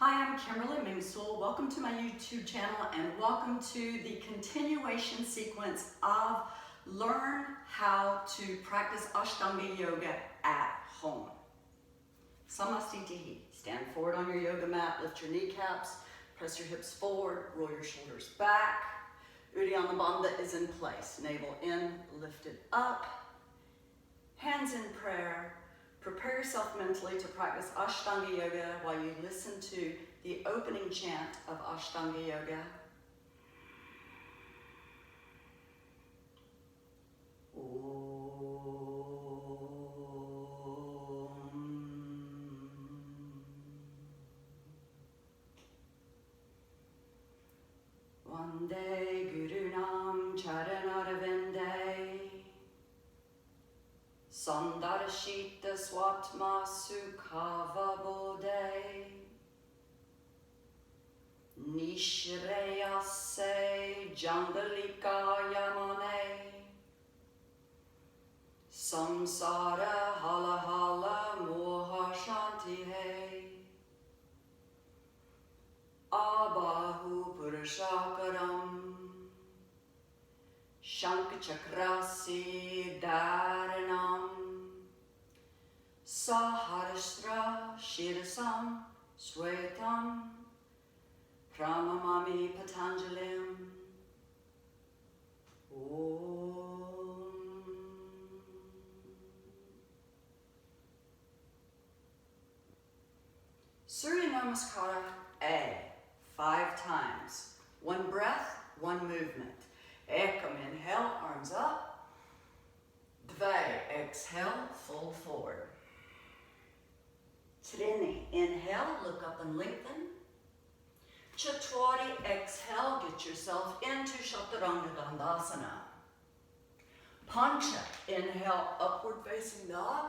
Hi, I'm Kimberly Mingsul. Welcome to my YouTube channel and welcome to the continuation sequence of Learn How to Practice Ashtanga Yoga at Home. Samastitihi. Stand forward on your yoga mat, lift your kneecaps, press your hips forward, roll your shoulders back. Uddiyana Bandha is in place. Navel in, lifted up. Hands in prayer. Prepare yourself mentally to practice Ashtanga Yoga while you listen to the opening chant of Ashtanga Yoga. Vande Gurunam Charanaravinday Sandarashita Swatma Sukhava Bodhe Nishreyase Jangalika Yamane Samsara Hala Hala Moha Shanti He Abahu Purushakaram Shankachakrasi Dharanam Saharashtra Shirasam Swetam Pramamami Patanjalim Om. Surya Namaskara A 5 times. 1 breath, 1 movement. Ekam, inhale, arms up. Dve, exhale, fold forward. Trini, inhale, look up and lengthen. Chatwari, exhale, get yourself into Dandasana. Pancha, inhale, upward facing dog.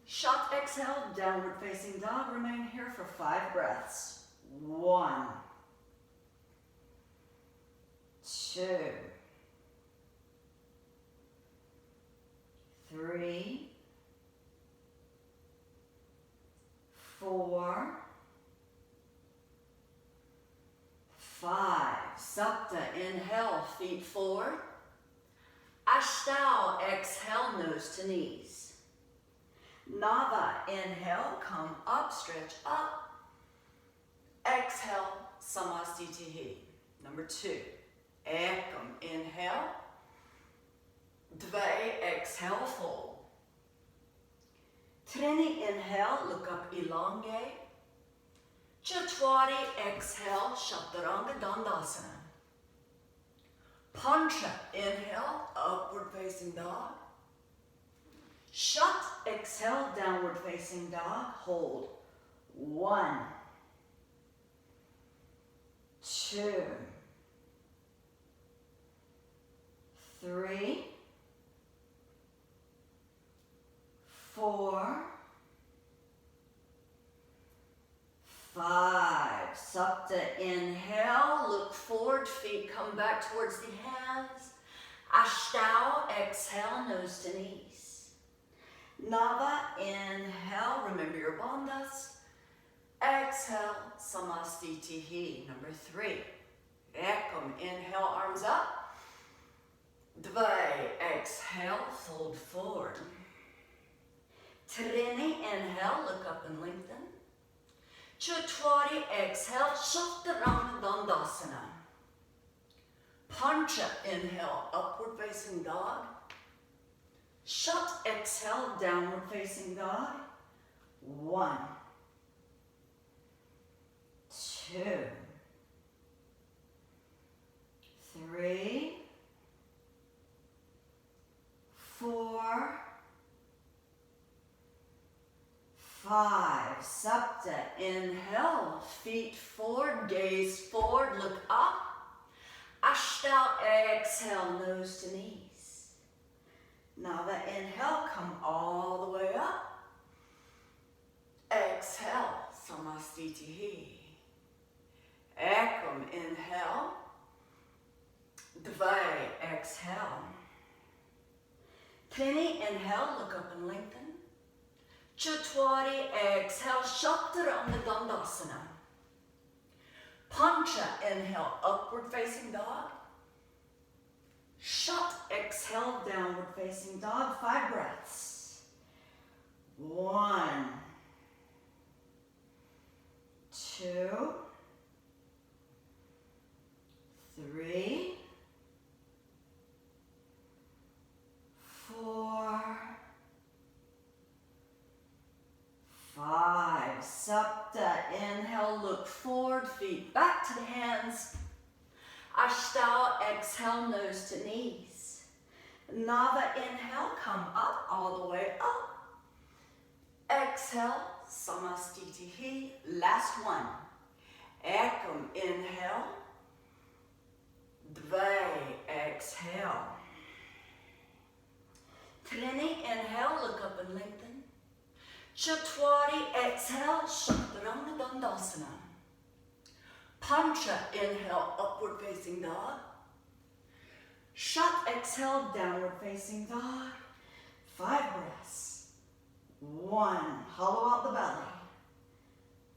Shat, exhale, downward facing dog. Remain here for 5 breaths. 1, 2, 3, 4, 5. Sapta, inhale, feet forward. Ashtau, exhale, nose to knees. Nava, inhale, come up, stretch up. Exhale, Samastitihi. Number 2. Ekam, inhale. Dve, exhale, fold. Trini, inhale, look up, elongate. Chatwari, exhale, Dandasana. Pancha, inhale, upward facing dog. Shat, exhale, downward facing dog. Hold. 1, 2, 3, 4, 5. Sapta, inhale, look forward, feet come back towards the hands. Ashtau, exhale, nose to knees. Nava, inhale, remember your bandhas. Exhale, Samastitihi. Number 3. Ekam, inhale, arms up. Dve, exhale, fold forward. Trini, inhale, look up and lengthen. Chatwari, exhale, Dandasana. Pancha, inhale, upward facing dog. Shat, exhale, downward facing dog. 1, 2, 3, 4, 5. Sapta, inhale, feet forward, gaze forward, look up. Ashtau, exhale, nose to knees. Nava, inhale, come all the way up. Exhale, Samastitihi. Ekam, inhale. Dve, exhale. Trini, inhale, look up and lengthen. Chaturthi, exhale, Chaturanga Dandasana. Pancha, inhale, upward facing dog. Shat, exhale, downward facing dog. 5 breaths. 1, 2, 3, 4, 5. Sapta, inhale, look forward, feet back to the hands. Ashtanga, exhale, nose to knees. Nava, inhale, come up, all the way up. Exhale, Samastitihi, last one. Ekam, inhale. Dve, exhale. Trini, inhale, look up and lengthen. Chaturthi, exhale, Chaturanga Dandasana. Pancha, inhale, upward facing dog. Shat, exhale, downward facing dog. 5 breaths. 1, hollow out the belly.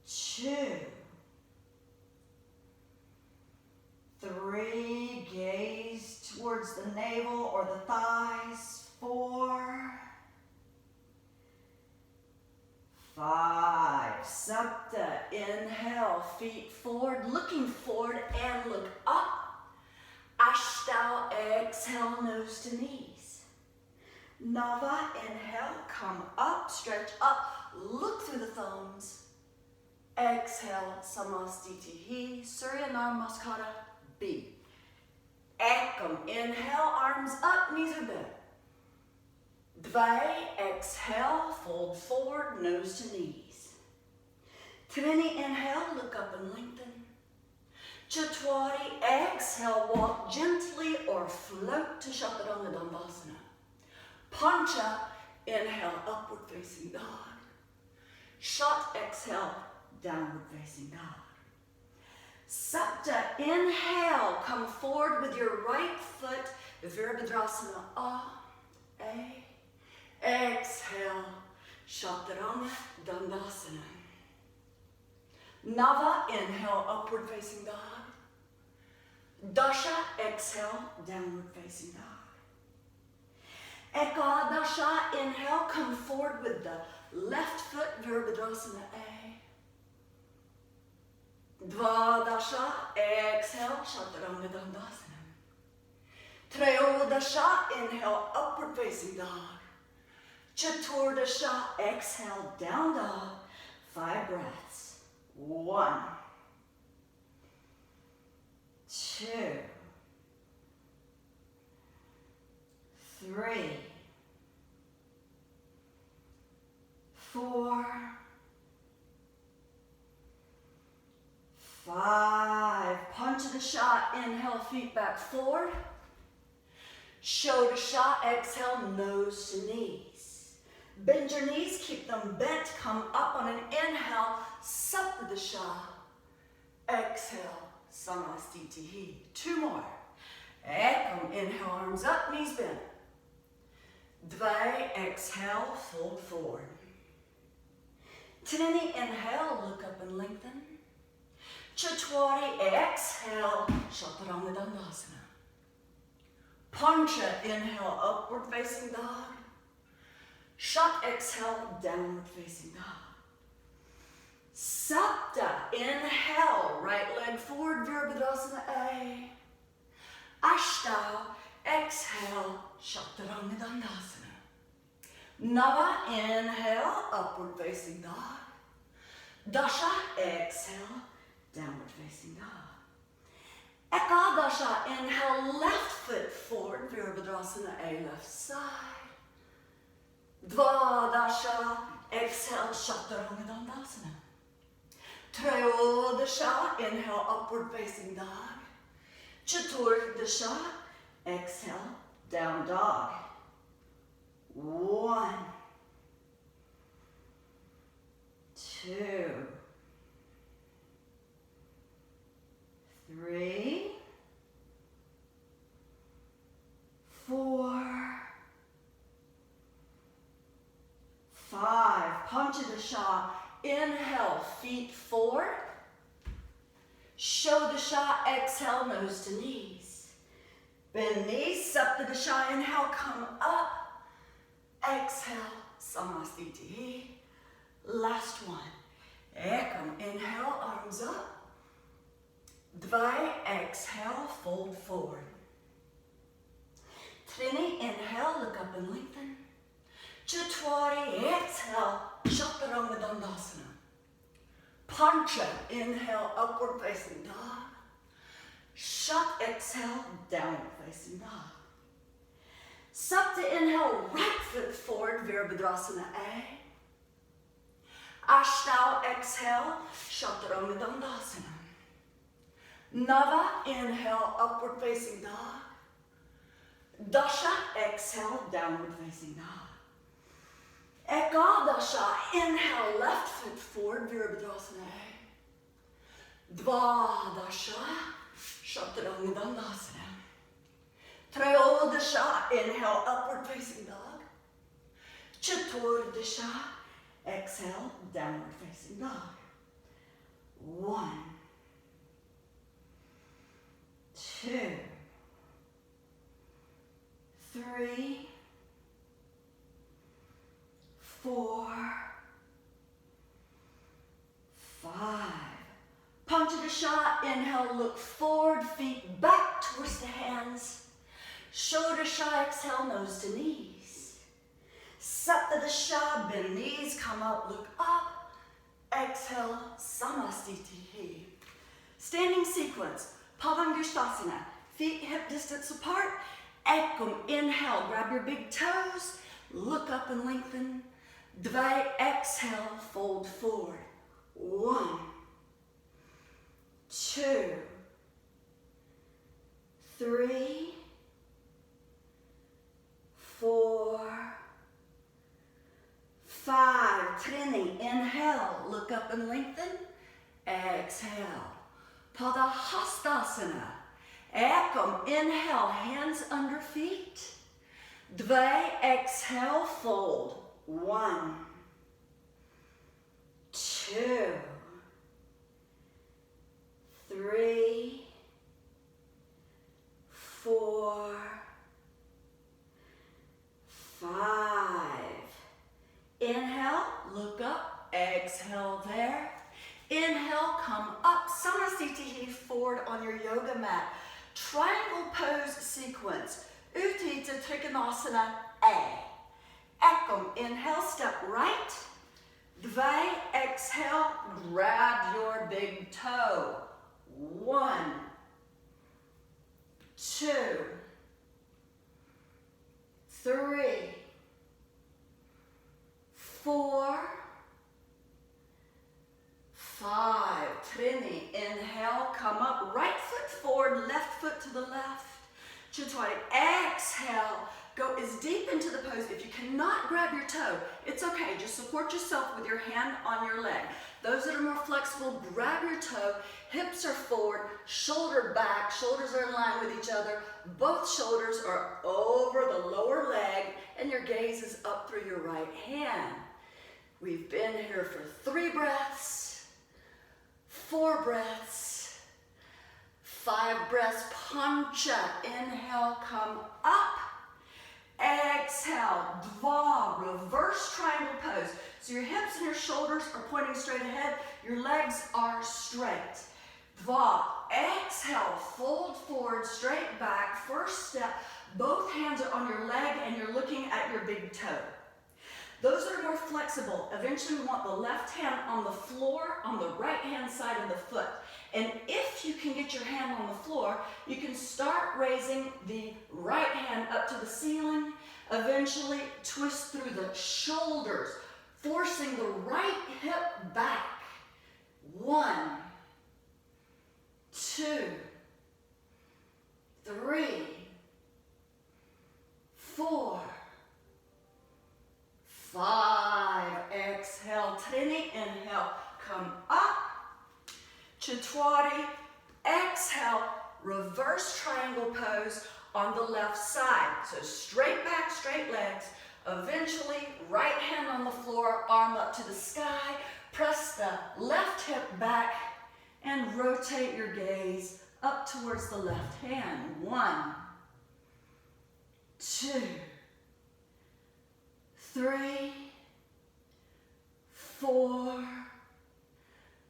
2, 3, gaze towards the navel or the thighs. 4, 5, Sapta, inhale, feet forward, looking forward and look up. Ashtanga, exhale, nose to knees. Nava, inhale, come up, stretch up, look through the thumbs. Exhale, Samastitihi, Surya Namaskara A B. Ekam, inhale, arms up, knees are bent. Dve, exhale, fold forward, nose to knees. Trini, inhale, look up and lengthen. Chaturthi, exhale, walk gently or float to Chaturanga Dandasana. Pancha, inhale, upward facing dog. Shat, exhale, downward facing dog. Sapta, inhale, come forward with your right foot, Virabhadrasana A. Exhale, Chaturanga Dandasana. Nava, inhale, upward facing dog. Dasha, exhale, downward facing dog. Ekadasha, inhale, come forward with the left foot, Virabhadrasana A. Dvadasha, exhale, Chaturanga Dandasana. Trayodasha, inhale, upward facing dog. Chaturdasha, exhale, down dog. 5 breaths. 1, 2, 3, 4, 5. Panchadasha, inhale, feet back forward. Shodasha, exhale, nose to knees. Bend your knees, keep them bent, come up on an inhale, Saptadasha. Exhale, Samastitihi. 2 more. Ekam, inhale, arms up, knees bent. Dve, exhale, fold forward. Trini, inhale, look up and lengthen. Chaturthi, exhale, Chaturanga Dandasana. Pancha, inhale, upward facing dog. Shat, exhale, downward facing dog. Sapta, inhale, right leg forward, Virabhadrasana A. Ashtanga, exhale, Chaturanga Dandasana. Nava, inhale, upward facing dog. Dasha, exhale, downward facing dog. Ekadasha, inhale, left foot forward, Virabhadrasana A, left side. Dvadasha, exhale, Chaturanga Dandasana. Trayodasha, inhale, upward facing dog. Chaturdasha, exhale, down dog. 1, 2, 3, 4, 5. Padangustasana. Inhale, feet forward. Shodasana, exhale, nose to knees. Bend knees, Saptadasana, inhale, come up. Exhale, Samasthiti. Last one. Ekam, inhale, arms up. Dva, exhale, fold forward. Trini, inhale, look up and lengthen. Chatwari, exhale, Chaturanga. Pancha, inhale, upward facing dog. Shat, exhale, downward facing dog. Sapta, inhale, right foot forward, Virabhadrasana A. Ashtanga, exhale, Chaturanga. Nava, inhale, upward facing dog. Dasha, exhale, downward facing dog. Ekadasha, inhale, left foot forward, Virabhadrasana A. Dvadasha, Chaturanga. Trayodasha, inhale, upward facing dog. Chaturdasha, exhale, downward facing dog. 1, 2, 3, 4, 5. Panchadasha, inhale, look forward, feet back towards the hands. Shodasha, exhale, nose to knees. Saptadasha, bend knees, come up, look up. Exhale, Samasthiti. Standing sequence, Padangustasana, feet hip distance apart. Ekam, inhale, grab your big toes, look up and lengthen. Dva, exhale, fold forward. 1, 2, 3, 4, 5. Trini, inhale, look up and lengthen. Exhale. Pada Hastasana. Ekam, inhale, hands under feet. Dva, exhale, fold. 1, 2, 3, 4, 5. Inhale, look up, exhale there. Inhale, come up, Samasthiti, forward on your yoga mat. Triangle pose sequence, Uthita Trikonasana A. Ekam, inhale, step right. Dva, exhale, grab your big toe. 1, 2, 3, 4, 5. Trini, inhale, come up, right foot forward, left foot to the left. Chatwari, exhale, go as deep into the pose. If you cannot grab your toe, it's okay. Just support yourself with your hand on your leg. Those that are more flexible, grab your toe. Hips are forward, shoulder back, shoulders are in line with each other. Both shoulders are over the lower leg, and your gaze is up through your right hand. We've been here for 3 breaths, 4 breaths, 5 breaths. Pancha, inhale, come up. Exhale, Dva, reverse triangle pose. So your hips and your shoulders are pointing straight ahead. Your legs are straight. Dva, exhale, fold forward, straight back. First step, both hands are on your leg and you're looking at your big toe. Those that are more flexible, eventually we want the left hand on the floor on the right hand side of the foot. And if you can get your hand on the floor, you can start raising the right hand up to the ceiling, eventually twist through the shoulders, forcing the right hip back. 1, 2, 3, 4, 5. Exhale, Trini, inhale, come up. Chatwari, exhale, reverse triangle pose on the left side. So straight back, straight legs, Eventually, right hand on the floor, arm up to the sky. Press the left hip back and rotate your gaze up towards the left hand. 1, 2, 3, 4,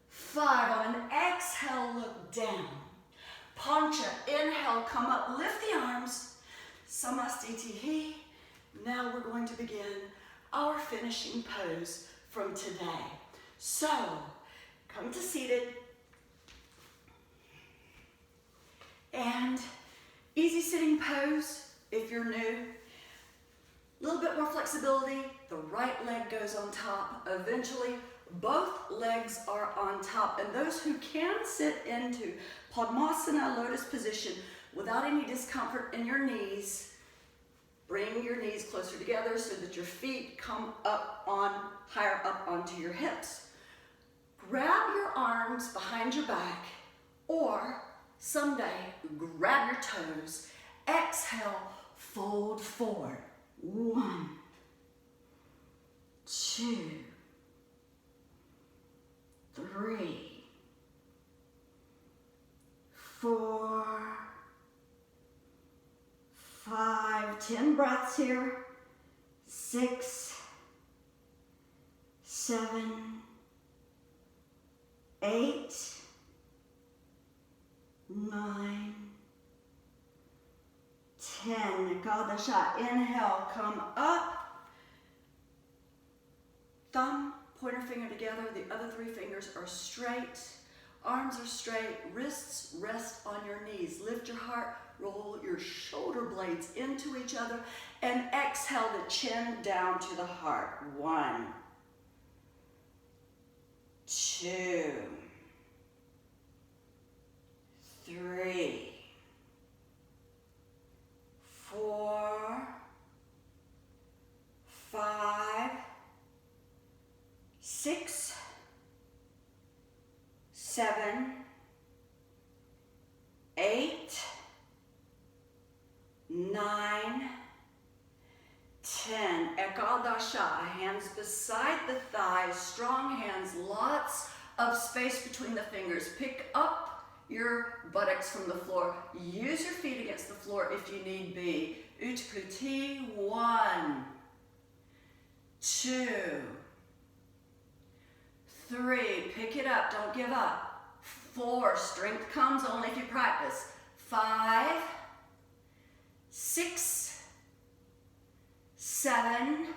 5. On an exhale, look down. Pancha, inhale, come up, lift the arms. Samastitihi. Now we're going to begin our finishing pose from today. So, come to seated. And easy sitting pose if you're new. A little bit more flexibility. The right leg goes on top. Eventually, both legs are on top. And those who can sit into Padmasana, lotus position, without any discomfort in your knees, bring your knees closer together so that your feet come up on, higher up onto your hips. Grab your arms behind your back, or someday grab your toes. Exhale, fold forward. 1, 2, 3, 4, 5, 10 breaths here. 6, 7, 8, 9, 10. Ekadasha. Inhale, come up. Thumb, pointer finger together. The other 3 fingers are straight. Arms are straight. Wrists rest on your knees. Lift your heart. Roll your shoulder blades into each other. And exhale the chin down to the heart. 1, 2, 3, 4, 5, 6, 7, 8, 9, 10. Ekadasha. Hands beside the thighs, strong hands, lots of space between the fingers. Pick up your buttocks from the floor. Use your feet against the floor if you need be. Utpati. 1, 2, 3. Pick it up. Don't give up. 4. Strength comes only if you practice. 5, 6, 7,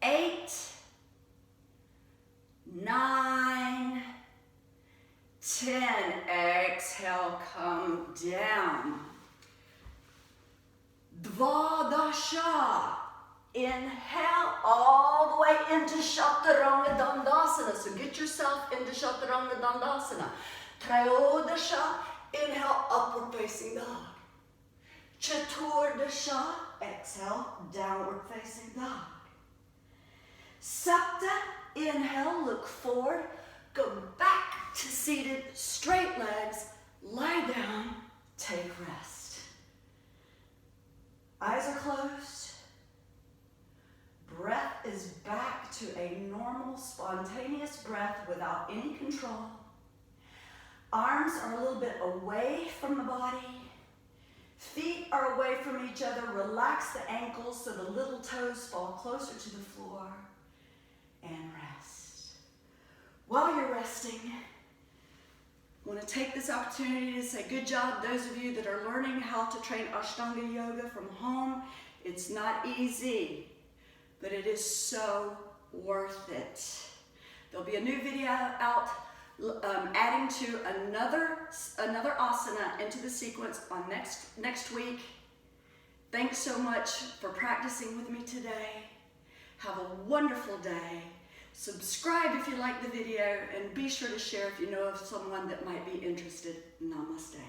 8, 9, 10. Exhale, come down. Dvadasha. Inhale all the way into Chaturanga Dandasana. So get yourself into Chaturanga Dandasana. Trayodasha. Inhale, upward facing dog. Chaturdasha. Exhale, downward facing dog. Sapta. Inhale, look forward. Go back to seated, straight legs. Lie down, take rest. Eyes are closed. Breath is back to a normal, spontaneous breath without any control. Arms are a little bit away from the body. Feet are away from each other. Relax the ankles so the little toes fall closer to the floor. And rest. While you're resting, I want to take this opportunity to say good job, those of you that are learning how to train Ashtanga yoga from home. It's not easy, but it is so worth it. There'll be a new video out adding to another asana into the sequence on next week. Thanks so much for practicing with me today. Have a wonderful day. Subscribe if you like the video, and be sure to share if you know of someone that might be interested. Namaste.